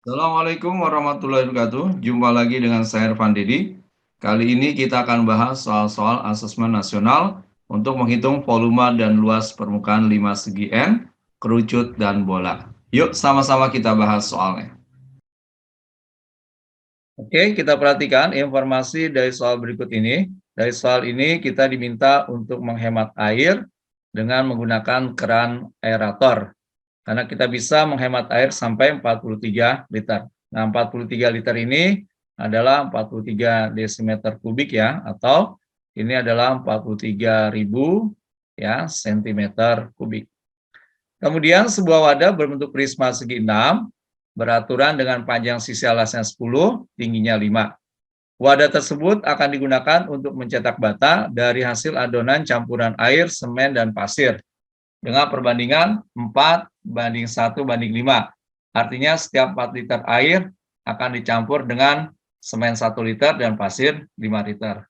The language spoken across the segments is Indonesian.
Assalamualaikum warahmatullahi wabarakatuh. Jumpa lagi dengan saya Irfan Didi. Kali ini kita akan bahas soal-soal asesmen nasional untuk menghitung volume dan luas permukaan 5 segi N, kerucut, dan bola. Yuk sama-sama kita bahas soalnya. Oke, kita perhatikan informasi dari soal berikut ini. Dari soal ini kita diminta untuk menghemat air dengan menggunakan keran aerator. Karena kita bisa menghemat air sampai 43 liter. Nah, 43 liter ini adalah 43 desimeter kubik ya, atau ini adalah 43.000 ya sentimeter kubik. Kemudian sebuah wadah berbentuk prisma segi 6 beraturan dengan panjang sisi alasnya 10, tingginya 5. Wadah tersebut akan digunakan untuk mencetak bata dari hasil adonan campuran air, semen, dan pasir dengan perbandingan 4:1:5. Artinya setiap 4 liter air akan dicampur dengan semen 1 liter dan pasir 5 liter.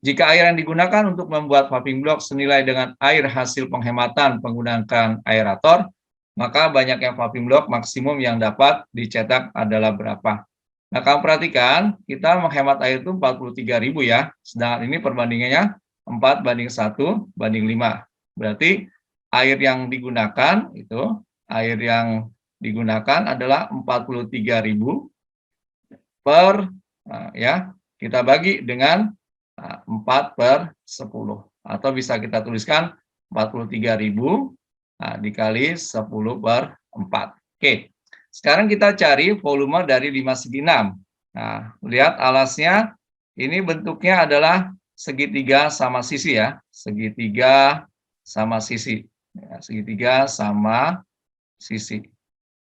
Jika air yang digunakan untuk membuat paving block senilai dengan air hasil penghematan menggunakan aerator, maka banyaknya paving block maksimum yang dapat dicetak adalah berapa? Nah, kamu perhatikan, kita menghemat air itu 43.000 ya, sedangkan ini perbandingannya 4:1:5. Berarti air yang digunakan adalah 43.000 per ya, kita bagi dengan 4/10, atau bisa kita tuliskan 43.000 dikali 10/4. Oke, sekarang kita cari volume dari 5 segi 6. Nah, lihat alasnya, ini bentuknya adalah segitiga sama sisi ya, segitiga sama sisi. Ya, segitiga sama sisi.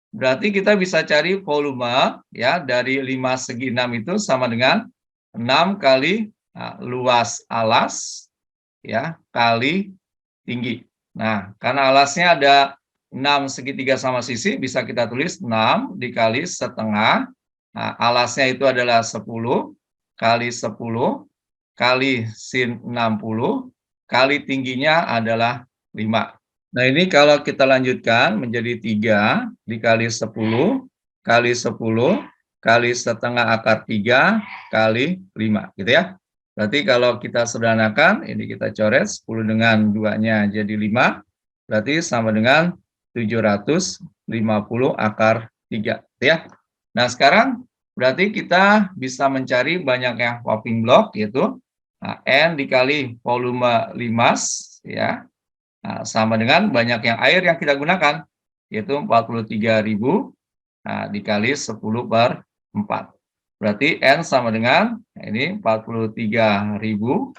Berarti kita bisa cari volume ya dari 5 segi 6 itu sama dengan 6 kali luas alas ya kali tinggi. Nah, karena alasnya ada 6 segitiga sama sisi, bisa kita tulis 6 dikali setengah. Nah, alasnya itu adalah 10 kali 10 kali sin 60 kali tingginya adalah 5. Nah, ini kalau kita lanjutkan menjadi 3 dikali 10 kali 10 kali setengah akar 3 kali 5, gitu ya. Berarti kalau kita sederhanakan, ini kita coret 10 dengan 2-nya jadi 5, berarti sama dengan 750 akar 3, gitu ya. Nah, sekarang berarti kita bisa mencari banyaknya paving block, yaitu N dikali volume limas, ya, sama dengan banyak yang air yang kita gunakan, yaitu 43.000 dikali 10/4. Berarti N sama dengan, ini 43.000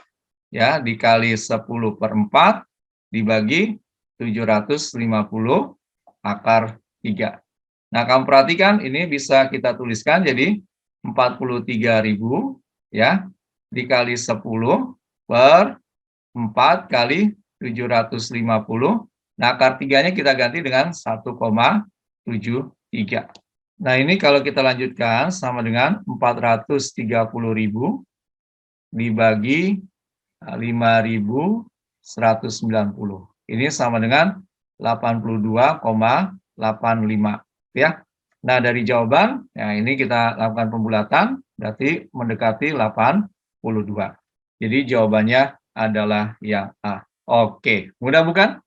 ya, dikali 10/4 dibagi 750 akar 3. Nah, kamu perhatikan ini bisa kita tuliskan jadi 43.000 ya, dikali 10/4 kali 750. Nah, akar 3-nya kita ganti dengan 1,73. Nah, ini kalau kita lanjutkan sama dengan 430.000 dibagi 5.190. Ini sama dengan 82,85 ya. Nah, dari jawaban, ya ini kita lakukan pembulatan, berarti mendekati 82. Jadi jawabannya adalah yang A. Oke, mudah bukan?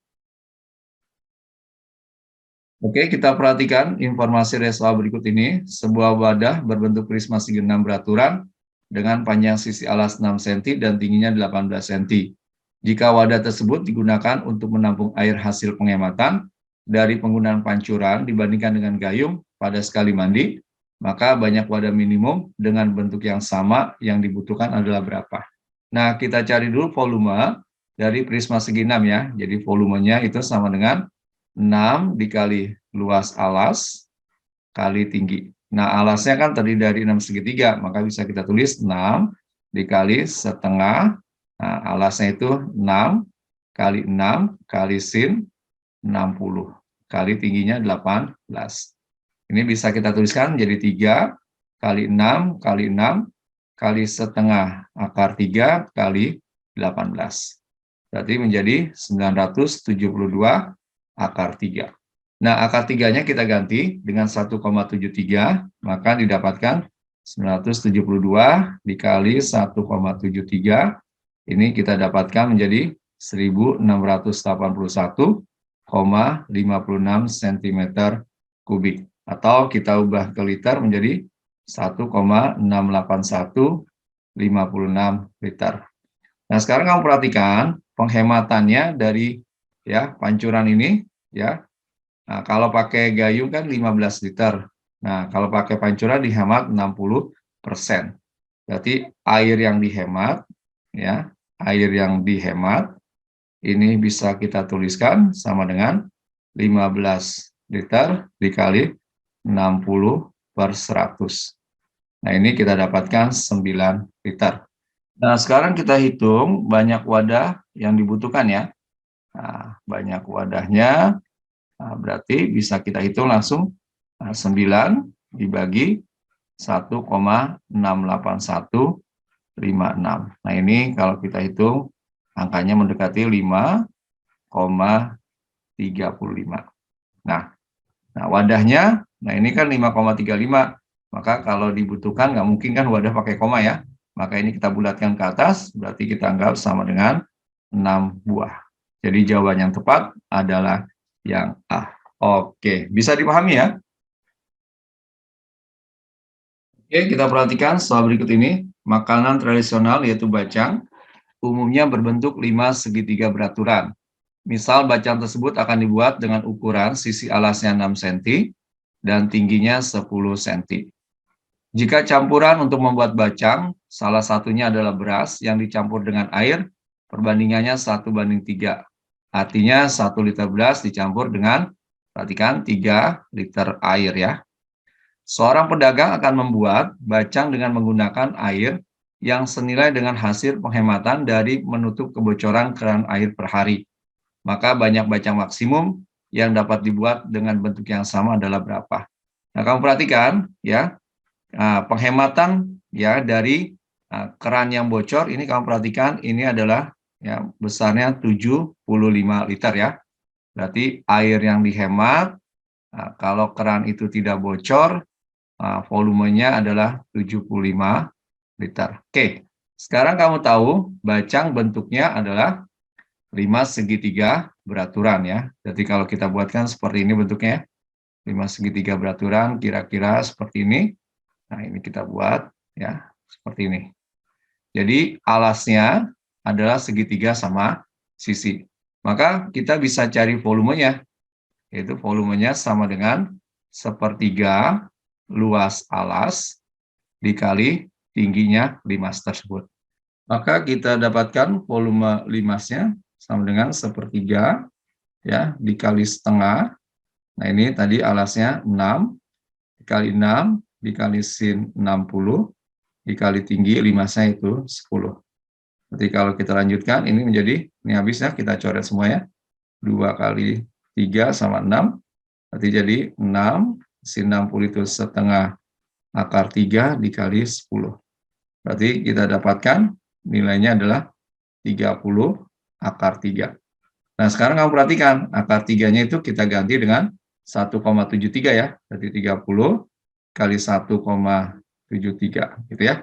Oke, kita perhatikan informasi soal berikut ini. Sebuah wadah berbentuk prisma segi 6 beraturan dengan panjang sisi alas 6 cm dan tingginya 18 cm. Jika wadah tersebut digunakan untuk menampung air hasil penghematan dari penggunaan pancuran dibandingkan dengan gayung pada sekali mandi, maka banyak wadah minimum dengan bentuk yang sama yang dibutuhkan adalah berapa? Nah, kita cari dulu volume dari prisma segi 6 ya. Jadi volumenya itu sama dengan 6 dikali luas alas kali tinggi. Nah, alasnya kan terdiri dari 6 segitiga, maka bisa kita tulis 6 dikali setengah. Nah, alasnya itu 6 kali 6 kali sin 60 kali tingginya 18. Ini bisa kita tuliskan jadi 3 kali 6 kali 6 kali setengah akar 3 kali 18. Berarti menjadi 972 akar 3. Nah, akar 3-nya kita ganti dengan 1,73, maka didapatkan 972 dikali 1,73. Ini kita dapatkan menjadi 1681,56 cm kubik. Atau kita ubah ke liter menjadi 1,68156 liter. Nah, sekarang kamu perhatikan penghematannya dari ya pancuran ini ya. Nah, kalau pakai gayung kan 15 liter. Nah, kalau pakai pancuran dihemat 60%. Berarti air yang dihemat ya, air yang dihemat ini bisa kita tuliskan sama dengan 15 liter dikali 60/100. Nah, ini kita dapatkan 9 liter. Nah, sekarang kita hitung banyak wadah yang dibutuhkan ya. Nah, banyak wadahnya, nah, berarti bisa kita hitung langsung 9 dibagi 1,68156. Nah, ini kalau kita hitung angkanya mendekati 5,35. Nah, wadahnya, nah ini kan 5,35. Maka kalau dibutuhkan nggak mungkin kan wadah pakai koma ya. Maka ini kita bulatkan ke atas, berarti kita anggap sama dengan 6 buah. Jadi jawaban yang tepat adalah yang A. Oke, bisa dipahami ya? Oke, kita perhatikan setelah berikut ini. Makanan tradisional yaitu bacang, umumnya berbentuk 5 segitiga beraturan. Misal bacang tersebut akan dibuat dengan ukuran sisi alasnya 6 cm dan tingginya 10 cm. Jika campuran untuk membuat bacang, salah satunya adalah beras yang dicampur dengan air, perbandingannya 1:3. Artinya 1 liter beras dicampur dengan, perhatikan, 3 liter air ya. Seorang pedagang akan membuat bacang dengan menggunakan air yang senilai dengan hasil penghematan dari menutup kebocoran keran air per hari. Maka banyak bacang maksimum yang dapat dibuat dengan bentuk yang sama adalah berapa? Nah, kamu perhatikan ya, penghematan ya dari keran yang bocor ini kamu perhatikan ini adalah ya besarnya 75 liter ya. Berarti air yang dihemat kalau keran itu tidak bocor volumenya adalah 75 liter. Oke, sekarang kamu tahu bacang bentuknya adalah 5 segitiga beraturan ya. Jadi kalau kita buatkan seperti ini bentuknya, 5 segitiga beraturan kira-kira seperti ini. Nah, ini kita buat ya, seperti ini. Jadi alasnya adalah segitiga sama sisi. Maka kita bisa cari volumenya, yaitu volumenya sama dengan sepertiga luas alas dikali tingginya limas tersebut. Maka kita dapatkan volume limasnya sama dengan sepertiga ya dikali setengah. Nah, ini tadi alasnya 6 dikali 6 dikali sin 60 dikali tinggi limasnya itu 10. Jadi kalau kita lanjutkan ini menjadi, ini habis ya, kita coret semua ya. 2 kali 3 sama 6. Berarti jadi 6 sin 60 itu setengah akar 3 dikali 10. Berarti kita dapatkan nilainya adalah 30 akar 3. Nah, sekarang kamu perhatikan, akar 3-nya itu kita ganti dengan 1,73 ya. Berarti 30 kali 1,73 gitu ya.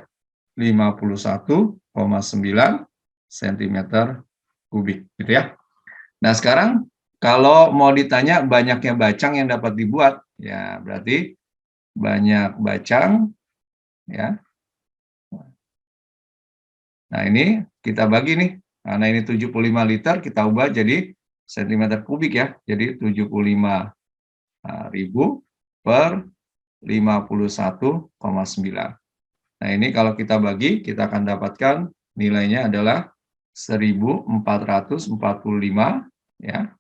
51,9 cm kubik gitu ya. Nah, sekarang kalau mau ditanya banyaknya bacang yang dapat dibuat, ya berarti banyak bacang ya. Nah, ini kita bagi nih. Karena ini 75 liter, kita ubah jadi cm kubik ya. Jadi 75.000 per 51,9. Nah, ini kalau kita bagi, kita akan dapatkan nilainya adalah 1445 ya,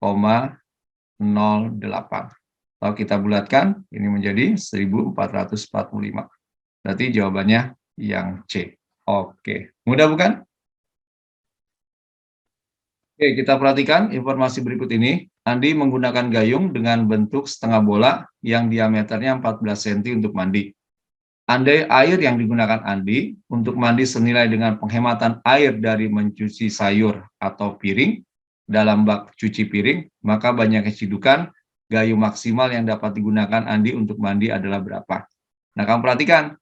0,08. Kalau kita bulatkan, ini menjadi 1445. Berarti jawabannya yang C. Oke, mudah bukan? Oke, kita perhatikan informasi berikut ini. Andi menggunakan gayung dengan bentuk setengah bola yang diameternya 14 cm untuk mandi. Andai air yang digunakan Andi untuk mandi senilai dengan penghematan air dari mencuci sayur atau piring dalam bak cuci piring, maka banyak kecidukan gayung maksimal yang dapat digunakan Andi untuk mandi adalah berapa. Nah, kamu perhatikan.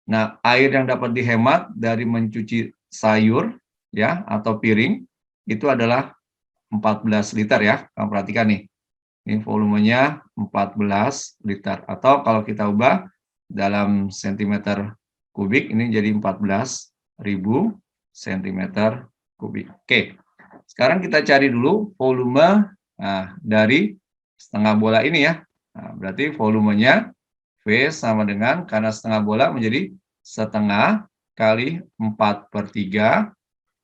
Nah, air yang dapat dihemat dari mencuci sayur ya atau piring itu adalah 14 liter ya. Kamu perhatikan nih. Ini volumenya 14 liter atau kalau kita ubah dalam sentimeter kubik ini jadi 14.000 cm3. Oke. Sekarang kita cari dulu volume dari setengah bola ini ya. Nah, berarti volumenya V sama dengan, karena setengah bola menjadi setengah kali 4/3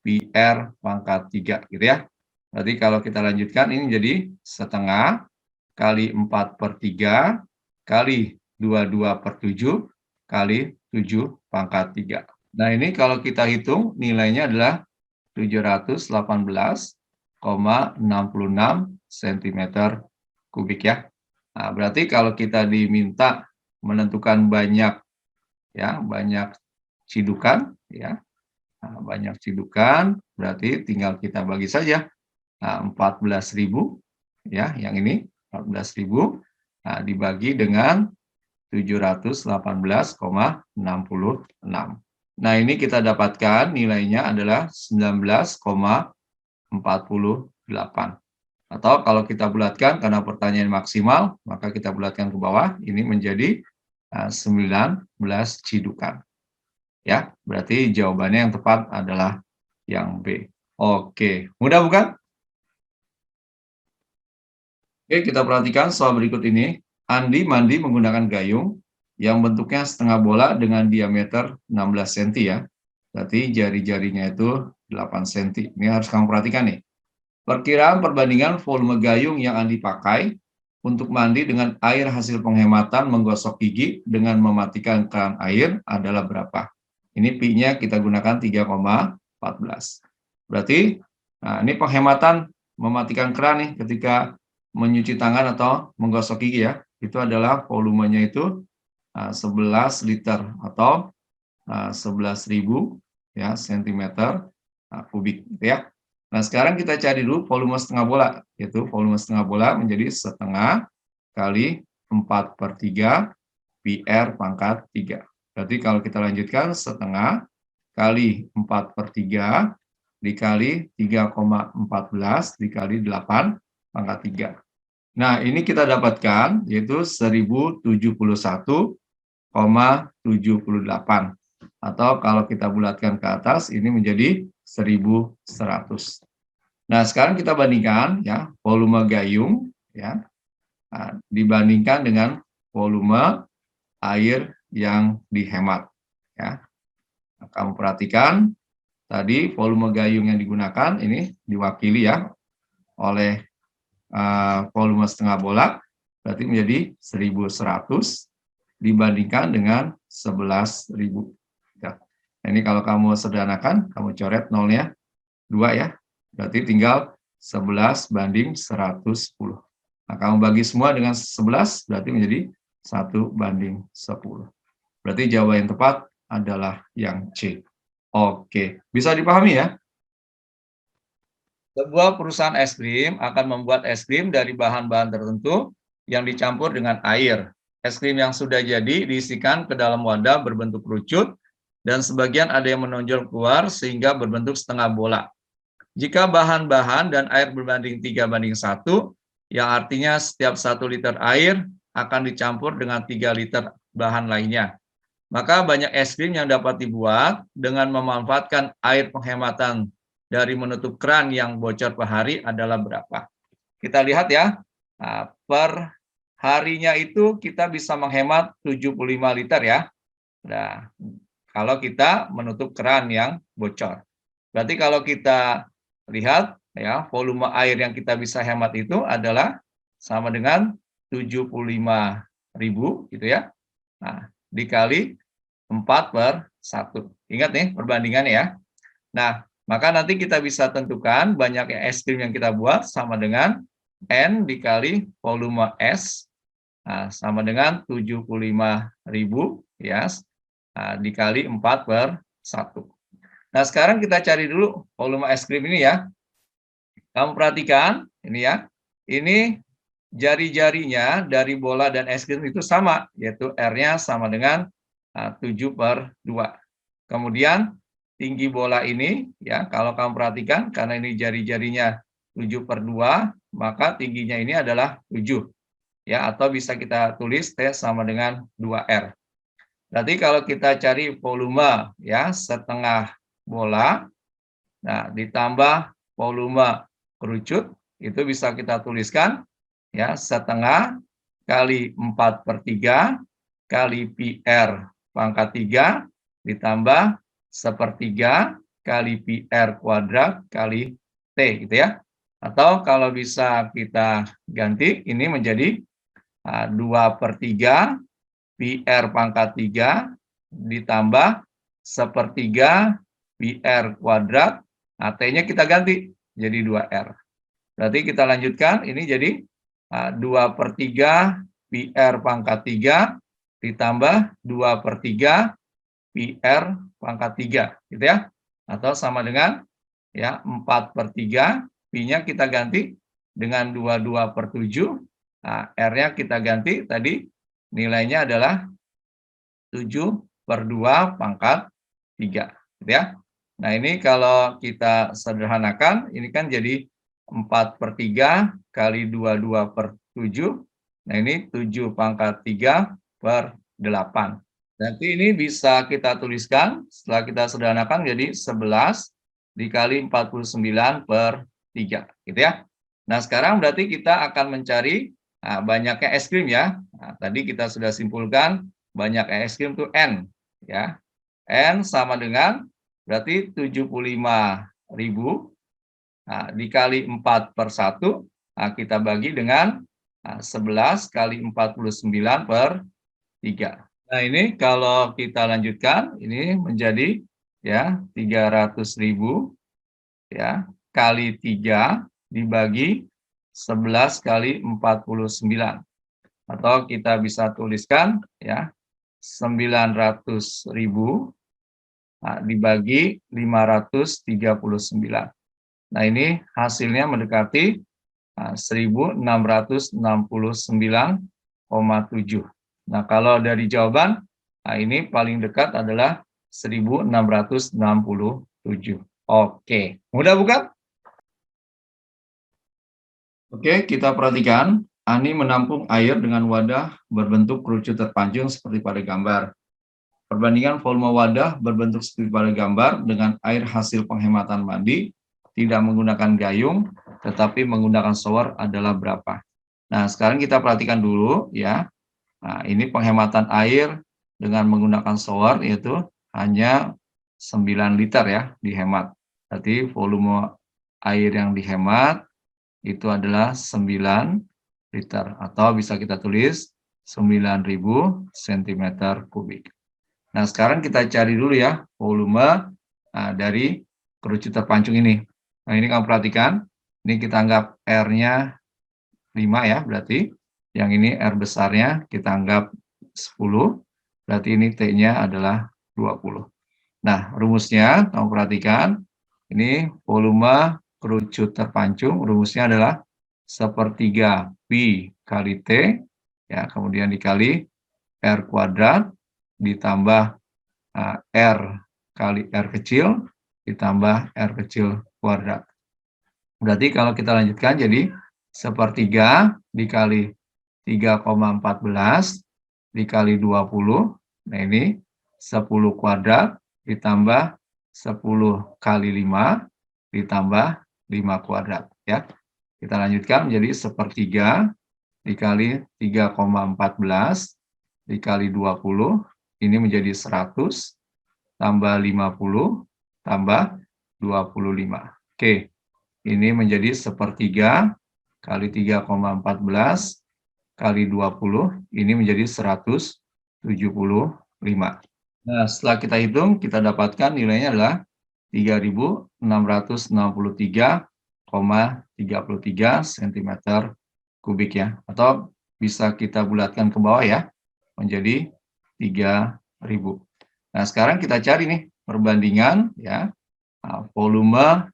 PR pangkat 3 gitu ya. Berarti kalau kita lanjutkan ini jadi setengah kali 4/3 kali 22/7 kali 7/3. Nah ini kalau kita hitung nilainya adalah 718,66 cm3 ya. Nah, berarti kalau kita diminta menentukan banyak cidukan ya. Nah, banyak cidukan berarti tinggal kita bagi saja. Nah, 14.000 ya, yang ini 14.000 dibagi dengan 718,66. Nah, ini kita dapatkan nilainya adalah 19,48. Atau kalau kita bulatkan karena pertanyaan maksimal, maka kita bulatkan ke bawah, ini menjadi 19 cidukan. Ya, berarti jawabannya yang tepat adalah yang B. Oke, mudah bukan? Oke, kita perhatikan soal berikut ini. Andi mandi menggunakan gayung yang bentuknya setengah bola dengan diameter 16 cm ya. Berarti jari-jarinya itu 8 cm. Ini harus kamu perhatikan nih. Perkiraan perbandingan volume gayung yang Andi pakai untuk mandi dengan air hasil penghematan menggosok gigi dengan mematikan keran air adalah berapa? Ini Pi-nya kita gunakan 3,14. Berarti, ini penghematan mematikan keran nih ketika menyuci tangan atau menggosok gigi ya. Itu adalah volumenya itu 11 liter atau 11.000 ya cm3 gitu ya. Nah, sekarang kita cari dulu volume setengah bola, yaitu volume setengah bola menjadi setengah kali 4/3 PR pangkat 3. Berarti kalau kita lanjutkan setengah kali 4/3 dikali 3,14 dikali 8 pangkat 3. Nah, ini kita dapatkan yaitu 1071,78. Atau kalau kita bulatkan ke atas ini menjadi 1100. Nah, sekarang kita bandingkan ya volume gayung ya dibandingkan dengan volume air yang dihemat ya. Nah, kamu perhatikan tadi volume gayung yang digunakan ini diwakili ya oleh volume setengah bola, berarti menjadi 1100 dibandingkan dengan 11.000. Ya. Nah, ini kalau kamu sederhanakan, kamu coret nolnya 2 ya, berarti tinggal 11/110. Nah, kamu bagi semua dengan 11, berarti menjadi 1/10. Berarti jawaban yang tepat adalah yang C. Oke, bisa dipahami ya? Sebuah perusahaan es krim akan membuat es krim dari bahan-bahan tertentu yang dicampur dengan air. Es krim yang sudah jadi diisikan ke dalam wadah berbentuk kerucut dan sebagian ada yang menonjol keluar sehingga berbentuk setengah bola. Jika bahan-bahan dan air berbanding 3/1, yang artinya setiap 1 liter air akan dicampur dengan 3 liter bahan lainnya. Maka banyak es krim yang dapat dibuat dengan memanfaatkan air penghematan dari menutup keran yang bocor per hari adalah berapa? Kita lihat ya, per harinya itu kita bisa menghemat 75 liter ya. Nah, kalau kita menutup keran yang bocor. Berarti kalau kita lihat ya, volume air yang kita bisa hemat itu adalah sama dengan 75.000 gitu ya. Nah, dikali 4/1. Ingat nih perbandingannya ya. Nah, maka nanti kita bisa tentukan banyaknya es krim yang kita buat sama dengan N dikali volume S sama dengan 75.000 ya dikali 4/1. Nah, sekarang kita cari dulu volume es krim ini ya. Kamu perhatikan ini ya. Ini jari-jarinya dari bola dan es krim itu sama, yaitu R-nya sama dengan 7/2. Kemudian tinggi bola ini, ya kalau kamu perhatikan, karena ini jari-jarinya 7/2, maka tingginya ini adalah 7. Ya, atau bisa kita tulis T sama dengan 2R. Berarti kalau kita cari volume, ya setengah bola, nah ditambah volume kerucut, itu bisa kita tuliskan ya setengah kali 4/3 kali PR pangkat 3 ditambah 1/3 kali PR kuadrat kali T gitu ya. Atau kalau bisa kita ganti ini menjadi 2/3 PR pangkat 3 ditambah 1/3 PR kuadrat. Nah, T-nya kita ganti jadi 2R. Berarti kita lanjutkan, ini jadi 2/3 PR pangkat 3 ditambah 2/3 PR pangkat 3, gitu ya. Atau sama dengan ya 4/3, Pi-nya kita ganti dengan 22/7, nah, R-nya kita ganti tadi nilainya adalah 7/2 pangkat 3, gitu ya. Nah, ini kalau kita sederhanakan, ini kan jadi 4/3 kali 22/7. Nah, ini 7 pangkat 3/8. Nanti ini bisa kita tuliskan, setelah kita sederhanakan jadi 11 dikali 49/3, gitu ya. Nah, sekarang berarti kita akan mencari banyaknya es krim ya. Nah, tadi kita sudah simpulkan banyak es krim itu N, ya. N sama dengan berarti 75.000 dikali 4/1, kita bagi dengan 11 kali 49/3. Nah, ini kalau kita lanjutkan, ini menjadi ya 300.000 ya kali 3 dibagi 11 kali 49. Atau kita bisa tuliskan ya 900.000 dibagi 539. Nah, ini hasilnya mendekati 1669,7. Nah, kalau dari jawaban, ini paling dekat adalah 1667. Oke, mudah bukan? Oke, kita perhatikan. Ani menampung air dengan wadah berbentuk kerucut terpancung seperti pada gambar. Perbandingan volume wadah berbentuk seperti pada gambar dengan air hasil penghematan mandi tidak menggunakan gayung, tetapi menggunakan shower adalah berapa? Nah, sekarang kita perhatikan dulu ya. Nah, ini penghematan air dengan menggunakan shower yaitu hanya 9 liter ya dihemat. Berarti volume air yang dihemat itu adalah 9 liter atau bisa kita tulis 9.000 cm3. Nah, sekarang kita cari dulu ya volume dari kerucut terpancung ini. Nah, ini kamu perhatikan, ini kita anggap R-nya 5 ya, berarti yang ini R besarnya kita anggap 10, berarti ini T-nya adalah 20. Nah, rumusnya kamu perhatikan, ini volume kerucut terpancung, rumusnya adalah 1/3 Pi kali T, ya, kemudian dikali R kuadrat, ditambah R kali R kecil, ditambah R kecil kuadrat. Berarti kalau kita lanjutkan jadi 1/3 dikali 3,14 dikali 20, nah ini 10 kuadrat ditambah 10 kali 5 ditambah 5 kuadrat ya. Kita lanjutkan menjadi 1/3 dikali 3,14 dikali 20, ini menjadi 100 tambah 50 tambah 25. Oke, ini menjadi 1/3 kali 3,14 kali 20, ini menjadi 175. Nah, setelah kita hitung, kita dapatkan nilainya adalah 3.693,33 cm3 ya. Atau bisa kita bulatkan ke bawah ya, menjadi 3.000. Nah, sekarang kita cari nih perbandingan ya volume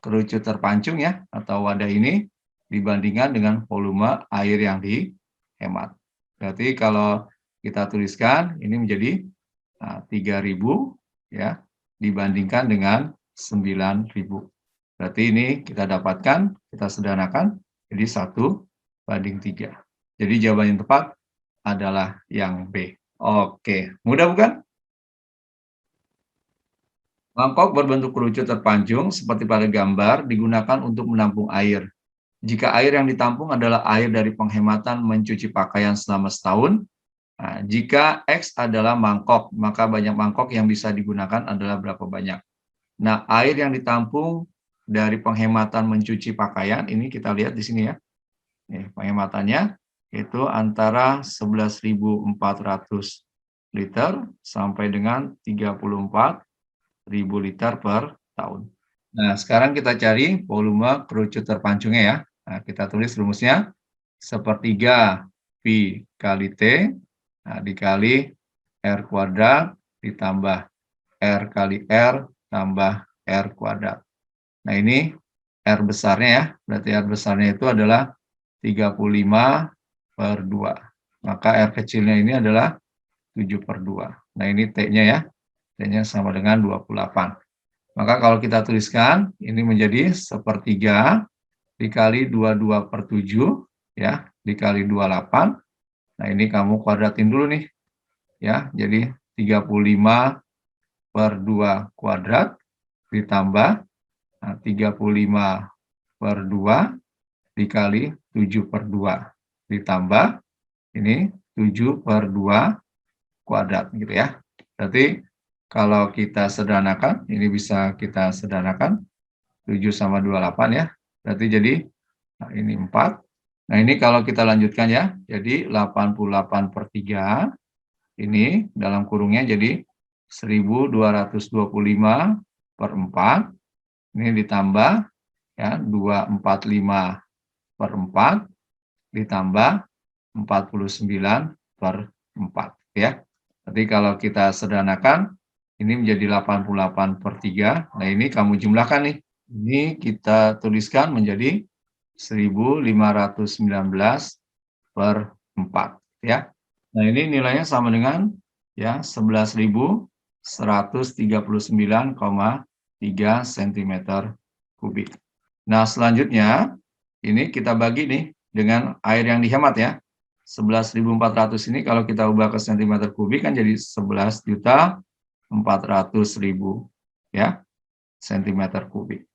kerucut terpancung ya atau wadah ini dibandingkan dengan volume air yang dihemat. Berarti kalau kita tuliskan ini menjadi 3.000 ya dibandingkan dengan 9.000. Berarti ini kita dapatkan, kita sederhanakan jadi 1:3. Jadi jawaban yang tepat adalah yang B. Oke, mudah bukan? Mangkok berbentuk kerucut terpancung seperti pada gambar digunakan untuk menampung air. Jika air yang ditampung adalah air dari penghematan mencuci pakaian selama setahun, nah, jika X adalah mangkok, maka banyak mangkok yang bisa digunakan adalah berapa banyak. Nah, air yang ditampung dari penghematan mencuci pakaian, ini kita lihat di sini ya. Penghematannya itu antara 11.400 liter sampai dengan 34.000 liter per tahun. Nah, sekarang kita cari volume kerucut terpancungnya ya. Nah, kita tulis rumusnya sepertiga V kali T dikali R kuadrat ditambah R kali R tambah R kuadrat. Nah, ini R besarnya ya. Berarti R besarnya itu adalah 35/2. Maka R kecilnya ini adalah 7/2. Nah, ini T-nya ya. T-nya sama dengan 28. Maka kalau kita tuliskan, ini menjadi sepertiga dikali 22/7, ya, dikali 28. Nah, ini kamu kuadratin dulu nih, ya. Jadi 35/2 kuadrat ditambah 35/2 dikali 7/2 ditambah ini 7/2 kuadrat gitu ya. Berarti kalau kita sederhanakan, ini bisa kita sederhanakan 7 sama 28 ya. Berarti jadi ini 4. Nah, ini kalau kita lanjutkan ya. Jadi 88/3 ini dalam kurungnya jadi 1225/4. Ini ditambah ya 245/4 ditambah 49/4 ya. Jadi kalau kita sederhanakan ini menjadi 88/3. Nah, ini kamu jumlahkan nih. Ini kita tuliskan menjadi 1519/4 ya. Nah, ini nilainya sama dengan ya 11.139,3 cm kubik. Nah, selanjutnya ini kita bagi nih dengan air yang dihemat ya. 11.400 ini kalau kita ubah ke cm kubik kan jadi 11.400.000 ya cm kubik.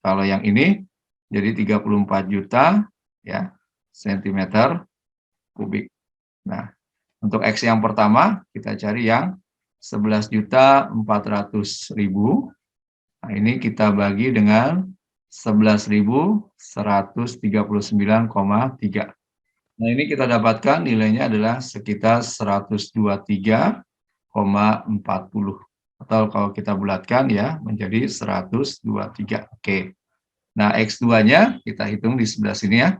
Kalau yang ini jadi 34 juta ya cm kubik. Nah, untuk X yang pertama kita cari yang 11.400.000. Nah, ini kita bagi dengan 11.139,3. Nah, ini kita dapatkan nilainya adalah sekitar 123,40. Atau kalau kita bulatkan ya menjadi 123. Oke. Nah, X2-nya kita hitung di sebelah sini ya.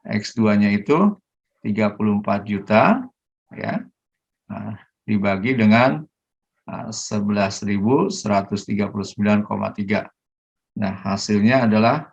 X2-nya itu 34 juta ya. Nah, dibagi dengan 11.139,3. Nah, hasilnya adalah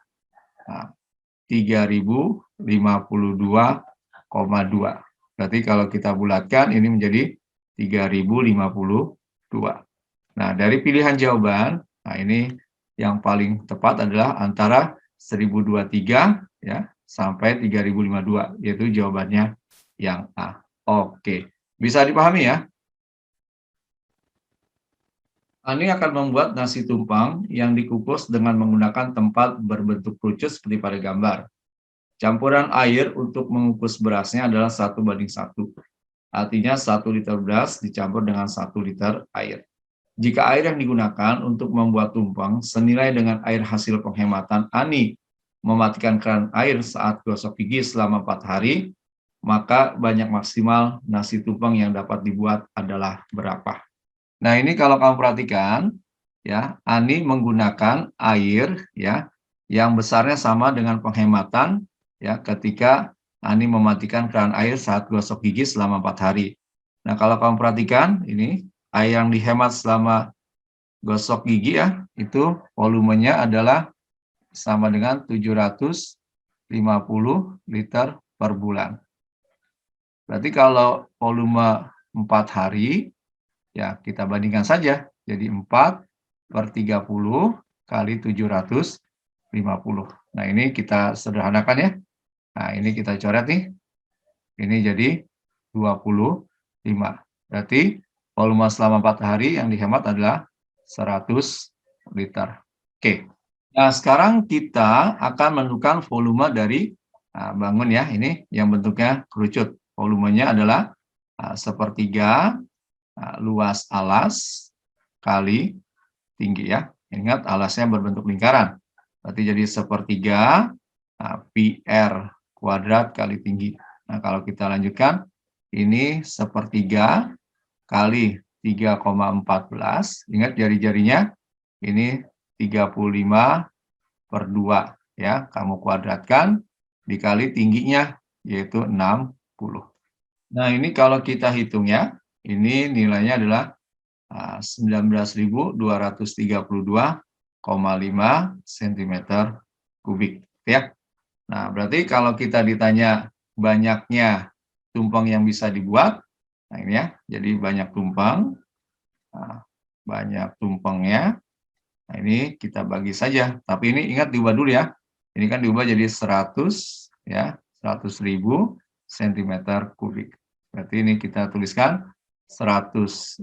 3.052,2. Berarti kalau kita bulatkan ini menjadi 3.052. Nah, dari pilihan jawaban, nah ini yang paling tepat adalah antara 1.023 ya sampai 3.052, yaitu jawabannya yang A. Oke, bisa dipahami ya? Ani akan membuat nasi tumpang yang dikukus dengan menggunakan tempat berbentuk kerucut seperti pada gambar. Campuran air untuk mengukus berasnya adalah 1:1. Artinya 1 liter beras dicampur dengan 1 liter air. Jika air yang digunakan untuk membuat tumpeng senilai dengan air hasil penghematan Ani mematikan keran air saat gosok gigi selama 4 hari, maka banyak maksimal nasi tumpeng yang dapat dibuat adalah berapa? Nah, ini kalau kamu perhatikan, ya, Ani menggunakan air, ya, yang besarnya sama dengan penghematan, ya, ketika Ani mematikan keran air saat gosok gigi selama 4 hari. Nah, kalau kamu perhatikan, ini air yang dihemat selama gosok gigi, ya, itu volumenya adalah sama dengan 700 liter per bulan. Berarti kalau volume 4 hari, ya kita bandingkan saja. Jadi 4 per 30 kali 750. Nah, ini kita sederhanakan ya. Nah, ini kita coret nih. Ini jadi 25. Berarti volume selama 4 hari yang dihemat adalah 100 liter. Oke. Nah, sekarang kita akan menentukan volume dari bangun ya. Ini yang bentuknya kerucut. Volumenya adalah sepertiga luas alas kali tinggi ya. Ingat alasnya berbentuk lingkaran. Berarti jadi sepertiga PR kuadrat kali tinggi. Nah, kalau kita lanjutkan, ini sepertiga kali 3,14. Ingat jari-jarinya, ini 35 per 2. Ya, kamu kuadratkan, dikali tingginya, yaitu 60. Nah, ini kalau kita hitung ya, ini nilainya adalah 19.232,5 cm kubik. Ya. Nah, berarti kalau kita ditanya banyaknya tumpeng yang bisa dibuat, nah ini ya, jadi banyak tumpeng, banyak tumpengnya, nah ini kita bagi saja, tapi ini ingat diubah dulu ya, ini kan diubah jadi 100 ya, 100.000 cm kubik, berarti ini kita tuliskan 100.000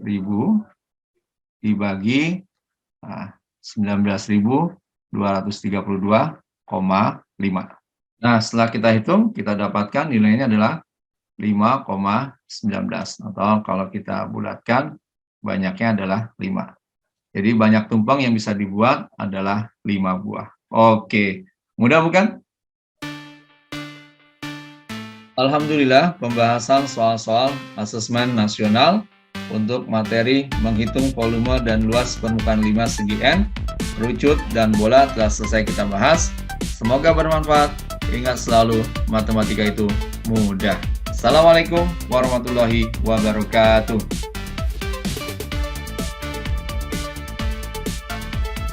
dibagi 19.232,5. Nah, setelah kita hitung, kita dapatkan nilainya adalah 5,19. Atau kalau kita bulatkan, banyaknya adalah 5. Jadi banyak tumpeng yang bisa dibuat adalah 5 buah. Oke, mudah bukan? Alhamdulillah, pembahasan soal-soal asesmen nasional untuk materi menghitung volume dan luas permukaan 5 segi N, kerucut, dan bola telah selesai kita bahas. Semoga bermanfaat. Ingat selalu, matematika itu mudah. Assalamualaikum warahmatullahi wabarakatuh.